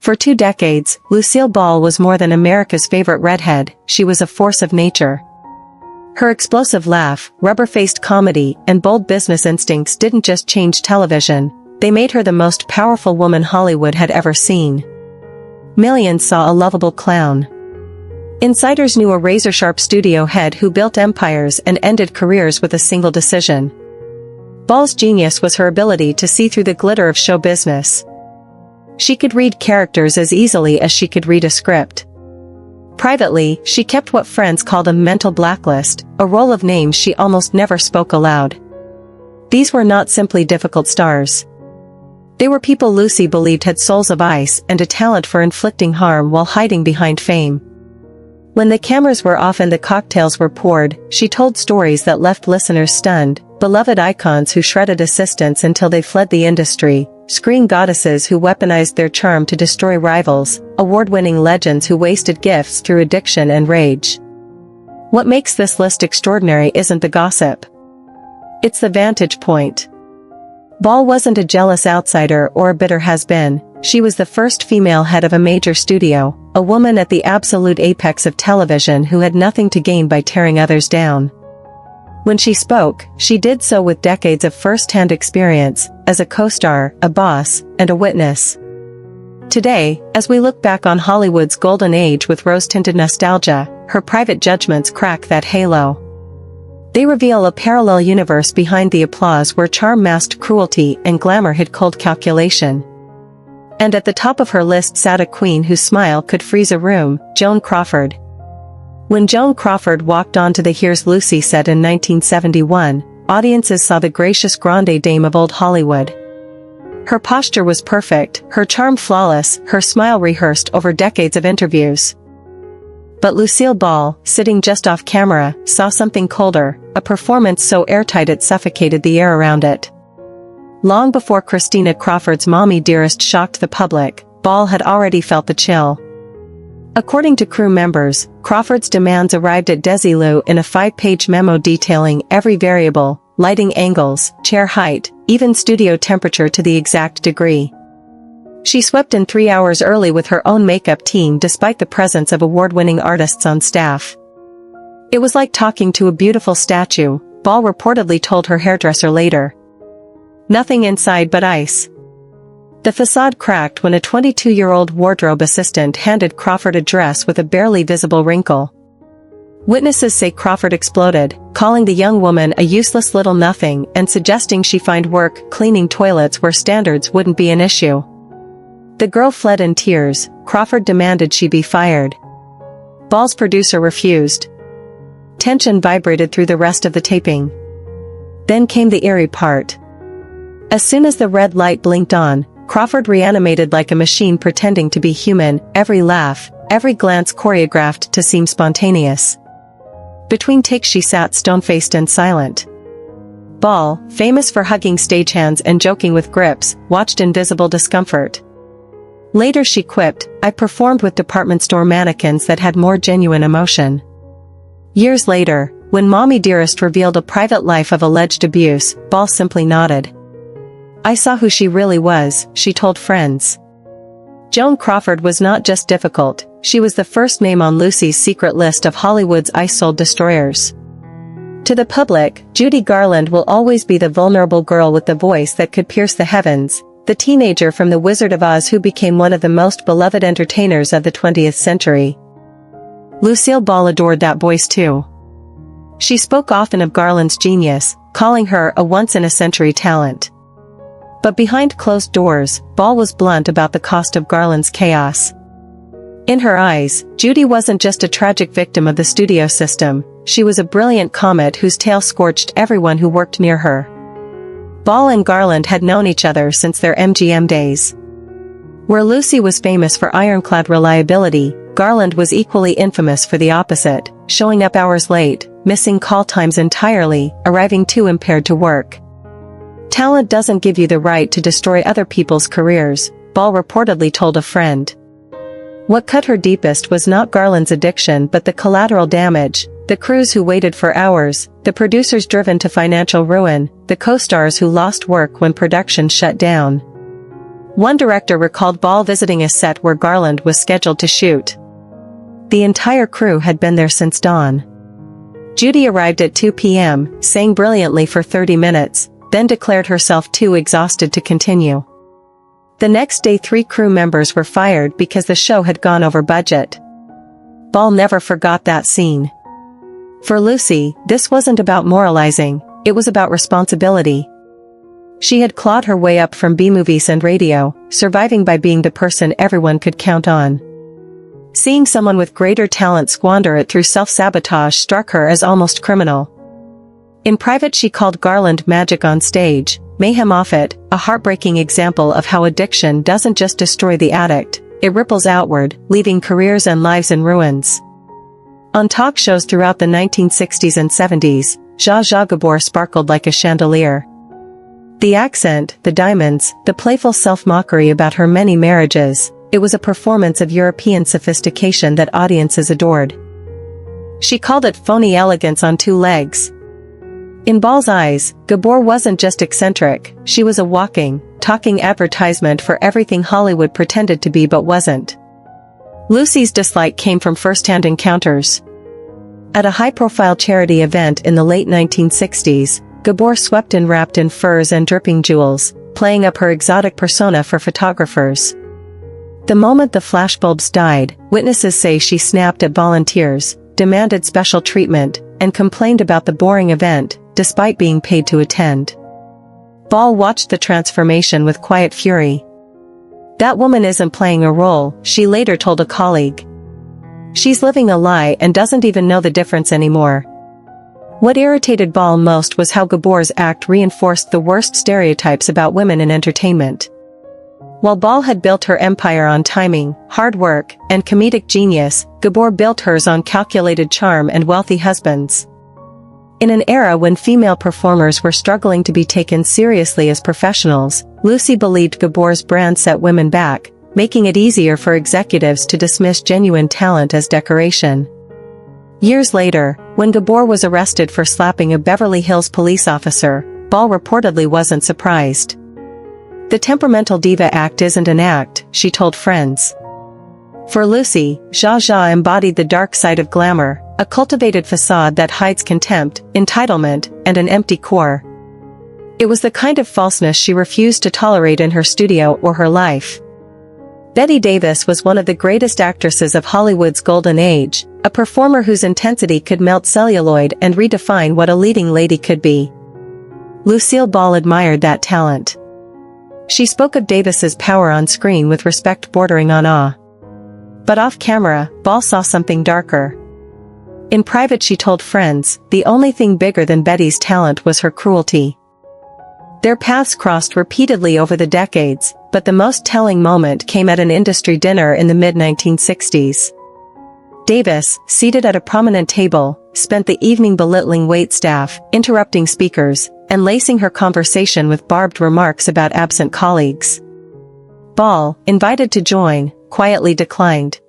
For 2 decades, Lucille Ball was more than America's favorite redhead, she was a force of nature. Her explosive laugh, rubber-faced comedy, and bold business instincts didn't just change television, they made her the most powerful woman Hollywood had ever seen. Millions saw a lovable clown. Insiders knew a razor-sharp studio head who built empires and ended careers with a single decision. Ball's genius was her ability to see through the glitter of show business. She could read characters as easily as she could read a script. Privately, she kept what friends called a mental blacklist, a roll of names she almost never spoke aloud. These were not simply difficult stars. They were people Lucy believed had souls of ice and a talent for inflicting harm while hiding behind fame. When the cameras were off and the cocktails were poured, she told stories that left listeners stunned, beloved icons who shredded assistants until they fled the industry, screen goddesses who weaponized their charm to destroy rivals, award-winning legends who wasted gifts through addiction and rage. What makes this list extraordinary isn't the gossip. It's the vantage point. Ball wasn't a jealous outsider or a bitter has-been, she was the first female head of a major studio, a woman at the absolute apex of television who had nothing to gain by tearing others down. When she spoke, she did so with decades of first-hand experience, as a co-star, a boss, and a witness. Today, as we look back on Hollywood's golden age with rose-tinted nostalgia, her private judgments crack that halo. They reveal a parallel universe behind the applause where charm masked cruelty and glamour hid cold calculation. And at the top of her list sat a queen whose smile could freeze a room, Joan Crawford. When Joan Crawford walked onto the Here's Lucy set in 1971, audiences saw the gracious grande dame of old Hollywood. Her posture was perfect, her charm flawless, her smile rehearsed over decades of interviews. But Lucille Ball, sitting just off camera, saw something colder, a performance so airtight it suffocated the air around it. Long before Christina Crawford's Mommy Dearest shocked the public, Ball had already felt the chill. According to crew members, Crawford's demands arrived at Desilu in a 5-page memo detailing every variable, lighting angles, chair height, even studio temperature to the exact degree. She swept in 3 hours early with her own makeup team despite the presence of award-winning artists on staff. It was like talking to a beautiful statue, Ball reportedly told her hairdresser later. Nothing inside but ice. The facade cracked when a 22-year-old wardrobe assistant handed Crawford a dress with a barely visible wrinkle. Witnesses say Crawford exploded, calling the young woman a useless little nothing and suggesting she find work cleaning toilets where standards wouldn't be an issue. The girl fled in tears. Crawford demanded she be fired. Ball's producer refused. Tension vibrated through the rest of the taping. Then came the eerie part. As soon as the red light blinked on, Crawford reanimated like a machine pretending to be human, every laugh, every glance choreographed to seem spontaneous. Between takes she sat stone-faced and silent. Ball, famous for hugging stagehands and joking with grips, watched in visible discomfort. Later she quipped, "I performed with department store mannequins that had more genuine emotion." Years later, when Mommy Dearest revealed a private life of alleged abuse, Ball simply nodded. "I saw who she really was," she told friends. Joan Crawford was not just difficult, she was the first name on Lucy's secret list of Hollywood's ice-soul destroyers. To the public, Judy Garland will always be the vulnerable girl with the voice that could pierce the heavens, the teenager from The Wizard of Oz who became one of the most beloved entertainers of the 20th century. Lucille Ball adored that voice too. She spoke often of Garland's genius, calling her a once-in-a-century talent. But behind closed doors, Ball was blunt about the cost of Garland's chaos. In her eyes, Judy wasn't just a tragic victim of the studio system, she was a brilliant comet whose tail scorched everyone who worked near her. Ball and Garland had known each other since their MGM days. Where Lucy was famous for ironclad reliability, Garland was equally infamous for the opposite, showing up hours late, missing call times entirely, arriving too impaired to work. "Talent doesn't give you the right to destroy other people's careers," Ball reportedly told a friend. What cut her deepest was not Garland's addiction but the collateral damage, the crews who waited for hours, the producers driven to financial ruin, the co-stars who lost work when production shut down. One director recalled Ball visiting a set where Garland was scheduled to shoot. The entire crew had been there since dawn. Judy arrived at 2 p.m., sang brilliantly for 30 minutes, then declared herself too exhausted to continue. The next day 3 crew members were fired because the show had gone over budget. Ball never forgot that scene. For Lucy, this wasn't about moralizing, it was about responsibility. She had clawed her way up from B-movies and radio, surviving by being the person everyone could count on. Seeing someone with greater talent squander it through self-sabotage struck her as almost criminal. In private she called Garland magic on stage, mayhem off it, a heartbreaking example of how addiction doesn't just destroy the addict, it ripples outward, leaving careers and lives in ruins. On talk shows throughout the 1960s and 70s, Zsa Zsa Gabor sparkled like a chandelier. The accent, the diamonds, the playful self-mockery about her many marriages, it was a performance of European sophistication that audiences adored. She called it phony elegance on 2 legs. In Ball's eyes, Gabor wasn't just eccentric, she was a walking, talking advertisement for everything Hollywood pretended to be but wasn't. Lucy's dislike came from first-hand encounters. At a high-profile charity event in the late 1960s, Gabor swept in wrapped in furs and dripping jewels, playing up her exotic persona for photographers. The moment the flashbulbs died, witnesses say she snapped at volunteers, demanded special treatment, and complained about the boring event, despite being paid to attend. Ball watched the transformation with quiet fury. "That woman isn't playing a role," she later told a colleague. "She's living a lie and doesn't even know the difference anymore." What irritated Ball most was how Gabor's act reinforced the worst stereotypes about women in entertainment. While Ball had built her empire on timing, hard work, and comedic genius, Gabor built hers on calculated charm and wealthy husbands. In an era when female performers were struggling to be taken seriously as professionals, Lucy believed Gabor's brand set women back, making it easier for executives to dismiss genuine talent as decoration. Years later, when Gabor was arrested for slapping a Beverly Hills police officer, Ball reportedly wasn't surprised. "The temperamental diva act isn't an act," she told friends. For Lucy, Zsa Zsa embodied the dark side of glamour, a cultivated facade that hides contempt, entitlement, and an empty core. It was the kind of falseness she refused to tolerate in her studio or her life. Bette Davis was one of the greatest actresses of Hollywood's golden age, a performer whose intensity could melt celluloid and redefine what a leading lady could be. Lucille Ball admired that talent. She spoke of Davis's power on screen with respect bordering on awe. But off-camera, Ball saw something darker. In private she told friends, the only thing bigger than Betty's talent was her cruelty. Their paths crossed repeatedly over the decades, but the most telling moment came at an industry dinner in the mid-1960s. Davis, seated at a prominent table, spent the evening belittling waitstaff, interrupting speakers, and lacing her conversation with barbed remarks about absent colleagues. Ball, invited to join, quietly declined.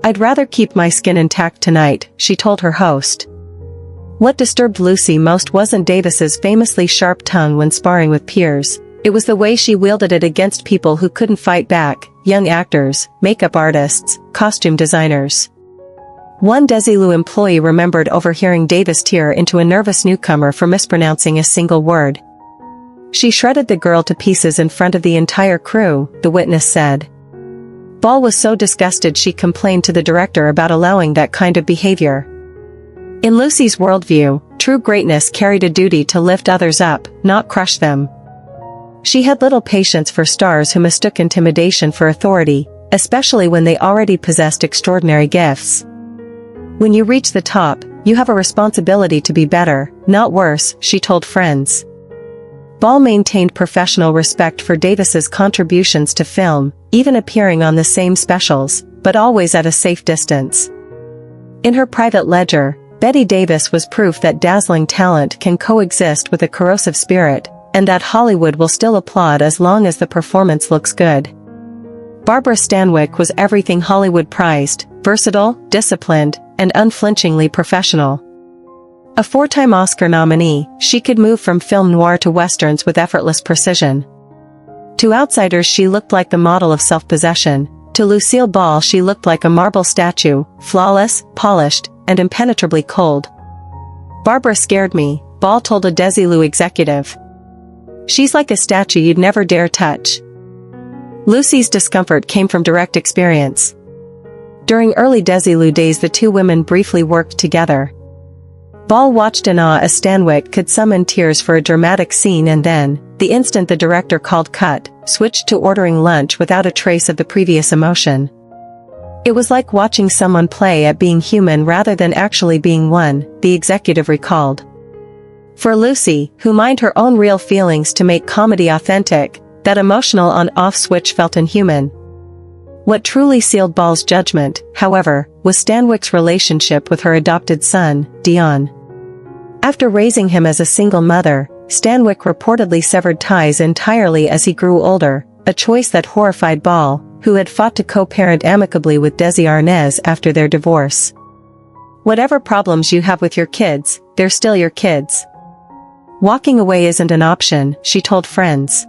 "I'd rather keep my skin intact tonight," she told her host. What disturbed Lucy most wasn't Davis's famously sharp tongue when sparring with peers, it was the way she wielded it against people who couldn't fight back, young actors, makeup artists, costume designers. One Desilu employee remembered overhearing Davis tear into a nervous newcomer for mispronouncing a single word. "She shredded the girl to pieces in front of the entire crew," the witness said. Ball was so disgusted she complained to the director about allowing that kind of behavior. In Lucy's worldview, true greatness carried a duty to lift others up, not crush them. She had little patience for stars who mistook intimidation for authority, especially when they already possessed extraordinary gifts. "When you reach the top, you have a responsibility to be better, not worse," she told friends. Ball maintained professional respect for Davis's contributions to film, even appearing on the same specials, but always at a safe distance. In her private ledger, Bette Davis was proof that dazzling talent can coexist with a corrosive spirit, and that Hollywood will still applaud as long as the performance looks good. Barbara Stanwyck was everything Hollywood prized: versatile, disciplined, and unflinchingly professional. A 4-time Oscar nominee, she could move from film noir to westerns with effortless precision. To outsiders she looked like the model of self-possession. To Lucille Ball she looked like a marble statue, flawless, polished, and impenetrably cold. "Barbara scared me," Ball told a Desilu executive. "She's like a statue you'd never dare touch." Lucy's discomfort came from direct experience. During early Desilu days the two women briefly worked together. Ball watched in awe as Stanwyck could summon tears for a dramatic scene and then, the instant the director called cut, switched to ordering lunch without a trace of the previous emotion. "It was like watching someone play at being human rather than actually being one," the executive recalled. For Lucy, who mined her own real feelings to make comedy authentic, that emotional on-off switch felt inhuman. What truly sealed Ball's judgment, however, was Stanwyck's relationship with her adopted son, Dion. After raising him as a single mother, Stanwyck reportedly severed ties entirely as he grew older, a choice that horrified Ball, who had fought to co-parent amicably with Desi Arnaz after their divorce. "Whatever problems you have with your kids, they're still your kids. Walking away isn't an option," she told friends.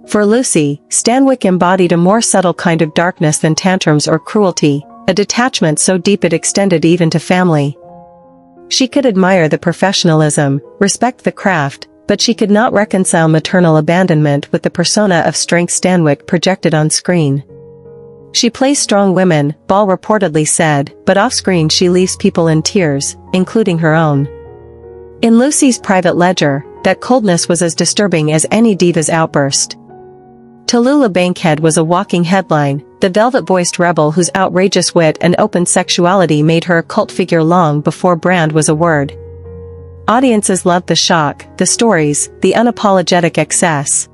For Lucy, Stanwyck embodied a more subtle kind of darkness than tantrums or cruelty, a detachment so deep it extended even to family. She could admire the professionalism, respect the craft, but she could not reconcile maternal abandonment with the persona of strength Stanwyck projected on screen. "She plays strong women," Ball reportedly said, but off-screen she leaves people in tears, including her own. In Lucy's private ledger, that coldness was as disturbing as any diva's outburst. Tallulah Bankhead was a walking headline, the velvet-voiced rebel whose outrageous wit and open sexuality made her a cult figure long before brand was a word. Audiences loved the shock, the stories, the unapologetic excess.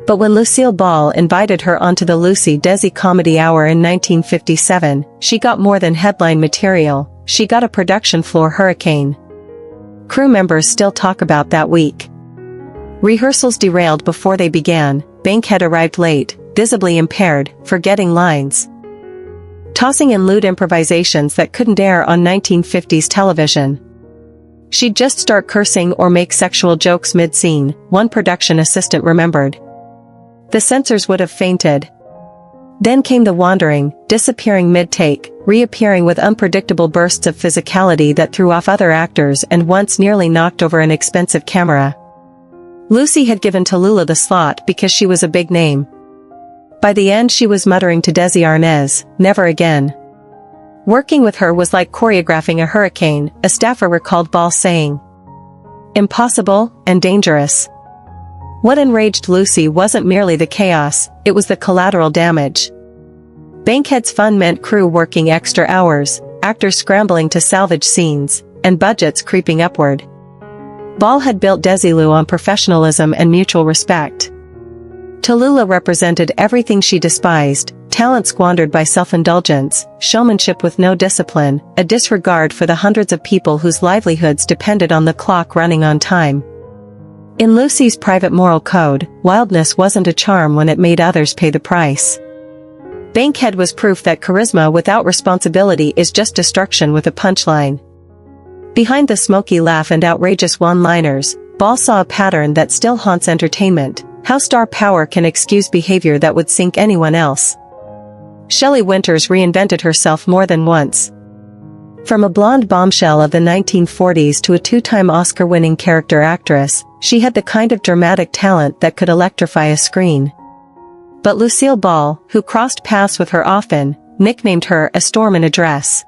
But when Lucille Ball invited her onto the Lucy Desi Comedy Hour in 1957, she got more than headline material, she got a production floor hurricane. Crew members still talk about that week. Rehearsals derailed before they began, Bankhead arrived late, visibly impaired, forgetting lines. Tossing in lewd improvisations that couldn't air on 1950s television. She'd just start cursing or make sexual jokes mid-scene, one production assistant remembered. The censors would have fainted. Then came the wandering, disappearing mid-take, reappearing with unpredictable bursts of physicality that threw off other actors and once nearly knocked over an expensive camera. Lucy had given Tallulah the slot because she was a big name. By the end she was muttering to Desi Arnaz, "Never again." Working with her was like choreographing a hurricane, a staffer recalled Ball saying. "Impossible, and dangerous." What enraged Lucy wasn't merely the chaos, it was the collateral damage. Bankhead's fun meant crew working extra hours, actors scrambling to salvage scenes, and budgets creeping upward. Ball had built Desilu on professionalism and mutual respect. Tallulah represented everything she despised, talent squandered by self-indulgence, showmanship with no discipline, a disregard for the hundreds of people whose livelihoods depended on the clock running on time. In Lucy's private moral code, wildness wasn't a charm when it made others pay the price. Bankhead was proof that charisma without responsibility is just destruction with a punchline. Behind the smoky laugh and outrageous one-liners, Ball saw a pattern that still haunts entertainment, how star power can excuse behavior that would sink anyone else. Shelley Winters reinvented herself more than once. From a blonde bombshell of the 1940s to a two-time Oscar-winning character actress, she had the kind of dramatic talent that could electrify a screen. But Lucille Ball, who crossed paths with her often, nicknamed her a storm in a dress.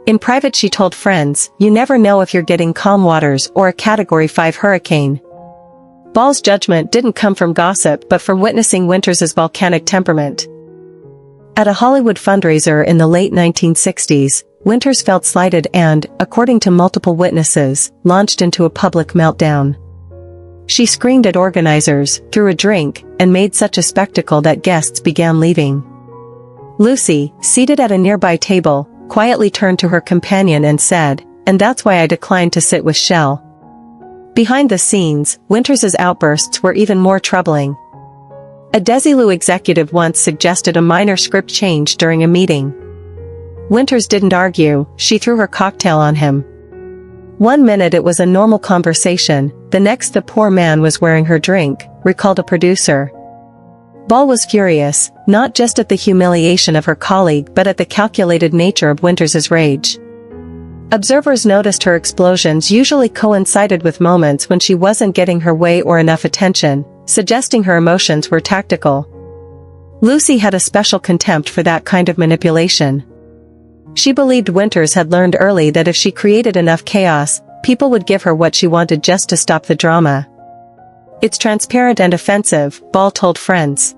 In private she told friends, "You never know if you're getting calm waters or a Category 5 hurricane." Ball's judgment didn't come from gossip but from witnessing Winters' volcanic temperament. At a Hollywood fundraiser in the late 1960s, Winters felt slighted and, according to multiple witnesses, launched into a public meltdown. She screamed at organizers, threw a drink, and made such a spectacle that guests began leaving. Lucy, seated at a nearby table, quietly turned to her companion and said, "And that's why I declined to sit with Shell." Behind the scenes, Winters' outbursts were even more troubling. A Desilu executive once suggested a minor script change during a meeting. Winters didn't argue, she threw her cocktail on him. One minute it was a normal conversation, the next the poor man was wearing her drink, recalled a producer. Ball was furious, not just at the humiliation of her colleague but at the calculated nature of Winters's rage. Observers noticed her explosions usually coincided with moments when she wasn't getting her way or enough attention, suggesting her emotions were tactical. Lucy had a special contempt for that kind of manipulation. She believed Winters had learned early that if she created enough chaos, people would give her what she wanted just to stop the drama. "It's transparent and offensive," Ball told friends.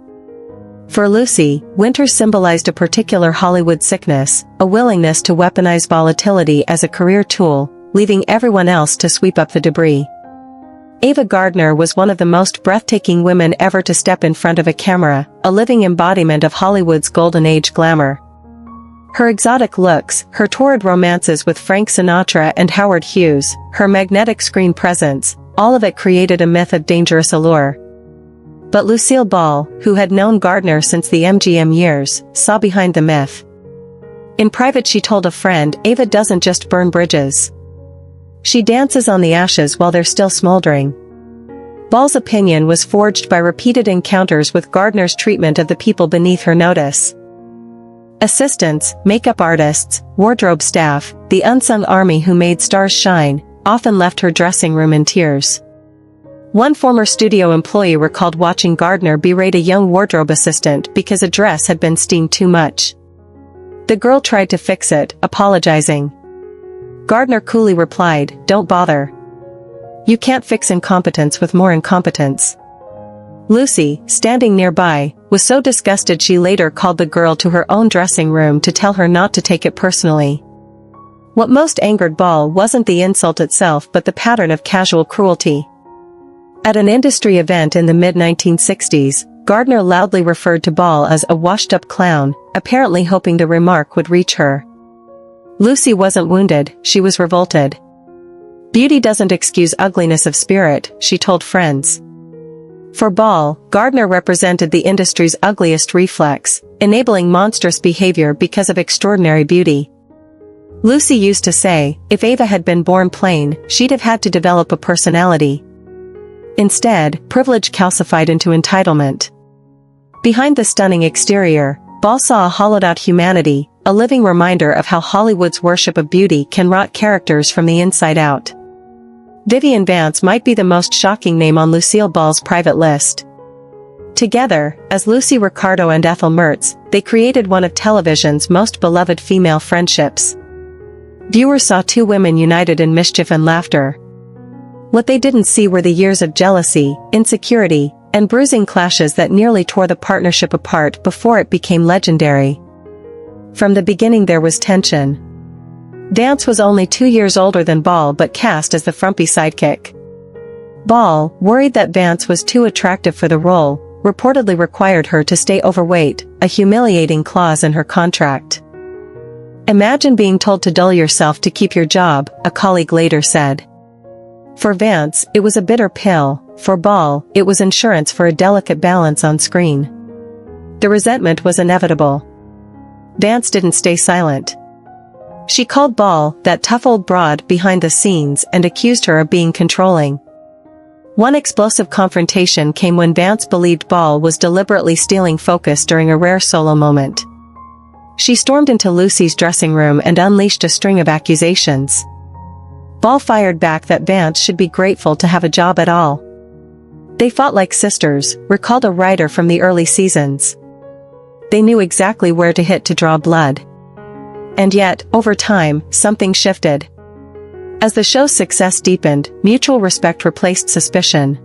For Lucy, Winters symbolized a particular Hollywood sickness, a willingness to weaponize volatility as a career tool, leaving everyone else to sweep up the debris. Ava Gardner was one of the most breathtaking women ever to step in front of a camera, a living embodiment of Hollywood's golden age glamour. Her exotic looks, her torrid romances with Frank Sinatra and Howard Hughes, her magnetic screen presence, all of it created a myth of dangerous allure. But Lucille Ball, who had known Gardner since the MGM years, saw behind the myth. In private she told a friend, "Ava doesn't just burn bridges. She dances on the ashes while they're still smoldering." Ball's opinion was forged by repeated encounters with Gardner's treatment of the people beneath her notice. Assistants, makeup artists, wardrobe staff, the unsung army who made stars shine, often left her dressing room in tears. One former studio employee recalled watching Gardner berate a young wardrobe assistant because a dress had been steamed too much. The girl tried to fix it, apologizing. Gardner coolly replied, "Don't bother. You can't fix incompetence with more incompetence." Lucy, standing nearby, was so disgusted she later called the girl to her own dressing room to tell her not to take it personally. What most angered Ball wasn't the insult itself but the pattern of casual cruelty. At an industry event in the mid-1960s, Gardner loudly referred to Ball as a washed-up clown, apparently hoping the remark would reach her. Lucy wasn't wounded, she was revolted. "Beauty doesn't excuse ugliness of spirit," she told friends. For Ball, Gardner represented the industry's ugliest reflex, enabling monstrous behavior because of extraordinary beauty. Lucy used to say, if Ava had been born plain, she'd have had to develop a personality. Instead, privilege calcified into entitlement. Behind the stunning exterior, Ball saw a hollowed-out humanity, a living reminder of how Hollywood's worship of beauty can rot characters from the inside out. Vivian Vance might be the most shocking name on Lucille Ball's private list. Together, as Lucy Ricardo and Ethel Mertz, they created one of television's most beloved female friendships. Viewers saw two women united in mischief and laughter. What they didn't see were the years of jealousy, insecurity, and bruising clashes that nearly tore the partnership apart before it became legendary. From the beginning there was tension. Vance was only 2 years older than Ball but cast as the frumpy sidekick. Ball, worried that Vance was too attractive for the role, reportedly required her to stay overweight, a humiliating clause in her contract. "Imagine being told to dull yourself to keep your job," a colleague later said. For Vance, it was a bitter pill. For Ball, it was insurance for a delicate balance on screen. The resentment was inevitable. Vance didn't stay silent. She called Ball that tough old broad behind the scenes and accused her of being controlling. One explosive confrontation came when Vance believed Ball was deliberately stealing focus during a rare solo moment. She stormed into Lucy's dressing room and unleashed a string of accusations. Ball fired back that Vance should be grateful to have a job at all. "They fought like sisters," recalled a writer from the early seasons. "They knew exactly where to hit to draw blood." And yet, over time, something shifted. As the show's success deepened, mutual respect replaced suspicion.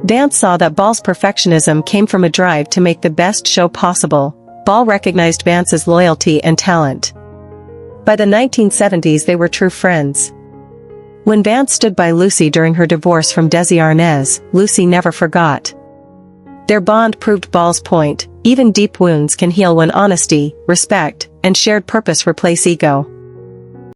Vance saw that Ball's perfectionism came from a drive to make the best show possible. Ball recognized Vance's loyalty and talent. By the 1970s they were true friends. When Vance stood by Lucy during her divorce from Desi Arnaz, Lucy never forgot. Their bond proved Ball's point: even deep wounds can heal when honesty, respect, and shared purpose replace ego.